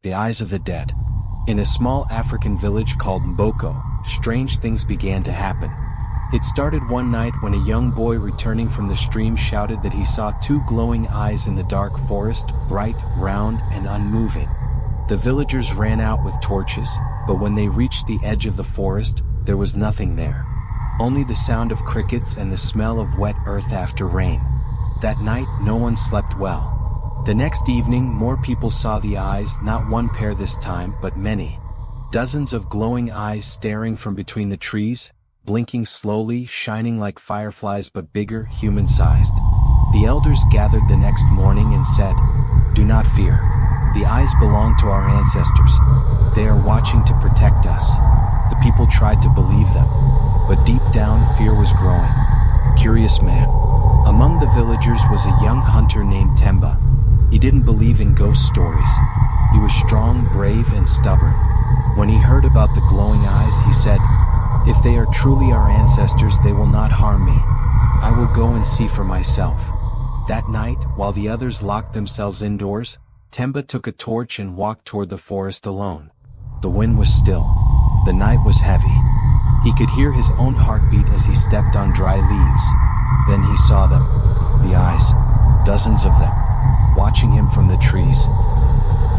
The Eyes of the Dead. In a small African village called Mboko, strange things began to happen. It started one night when a young boy returning from the stream shouted that he saw two glowing eyes in the dark forest, bright, round, and unmoving. The villagers ran out with torches, but when they reached the edge of the forest, there was nothing there. Only the sound of crickets and the smell of wet earth after rain. That night, no one slept well. The next evening, more people saw the eyes, not one pair this time, but many. Dozens of glowing eyes staring from between the trees, blinking slowly, shining like fireflies but bigger, human-sized. The elders gathered the next morning and said, "Do not fear. The eyes belong to our ancestors. They are watching to protect us." The people tried to believe them, but deep down fear was growing. Curious man. Among the villagers was a young hunter named Temba. He didn't believe in ghost stories. He was strong, brave, and stubborn. When he heard about the glowing eyes, he said, "If they are truly our ancestors, they will not harm me. I will go and see for myself." That night, while the others locked themselves indoors, Temba took a torch and walked toward the forest alone. The wind was still. The night was heavy. He could hear his own heartbeat as he stepped on dry leaves. Then he saw them. The eyes. Dozens of them. Watching him from the trees.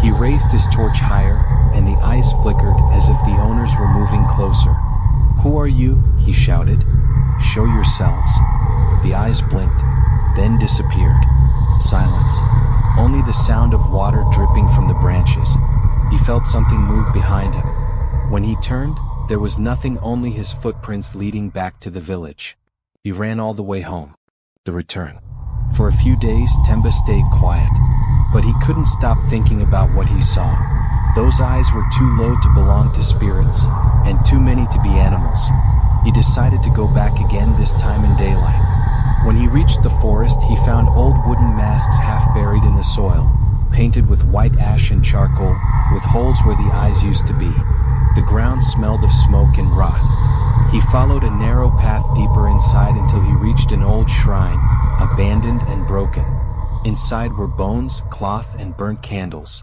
He raised his torch higher, and the eyes flickered as if the owners were moving closer. "Who are you?" he shouted. "Show yourselves." The eyes blinked, then disappeared. Silence. Only the sound of water dripping from the branches. He felt something move behind him. When he turned, there was nothing, only his footprints leading back to the village. He ran all the way home. The return. For a few days, Temba stayed quiet, but he couldn't stop thinking about what he saw. Those eyes were too low to belong to spirits, and too many to be animals. He decided to go back again, this time in daylight. When he reached the forest, he found old wooden masks half buried in the soil, painted with white ash and charcoal, with holes where the eyes used to be. The ground smelled of smoke and rot. He followed a narrow path deeper inside until he reached an old shrine, abandoned and broken. Inside were bones, cloth, and burnt candles.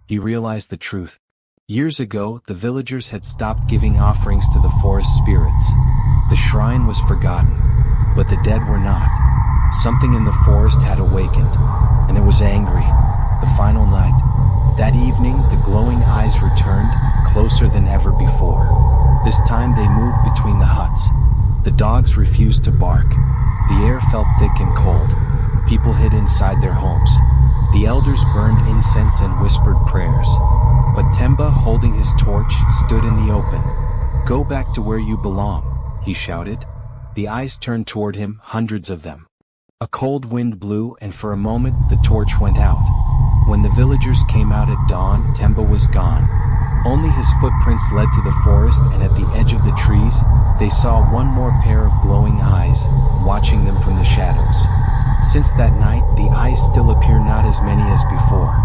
He realized the truth. Years ago, the villagers had stopped giving offerings to the forest spirits. The shrine was forgotten, but the dead were not. Something in the forest had awakened, and it was angry. The final night. That evening, the glowing eyes returned, closer than ever before. This time they moved between the huts. The dogs refused to bark. The air felt thick and cold. People hid inside their homes. The elders burned incense and whispered prayers. But Temba, holding his torch, stood in the open. "Go back to where you belong," he shouted. The eyes turned toward him, hundreds of them. A cold wind blew, and for a moment the torch went out. When the villagers came out at dawn, Temba was gone. Only his footprints led to the forest, and at the edge of the trees, they saw one more pair of glowing eyes, watching them from the shadows. Since that night, the eyes still appear, not as many as before.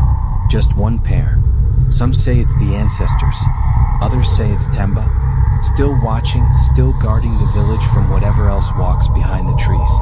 Just one pair. Some say it's the ancestors. Others say it's Temba. Still watching, still guarding the village from whatever else walks behind the trees.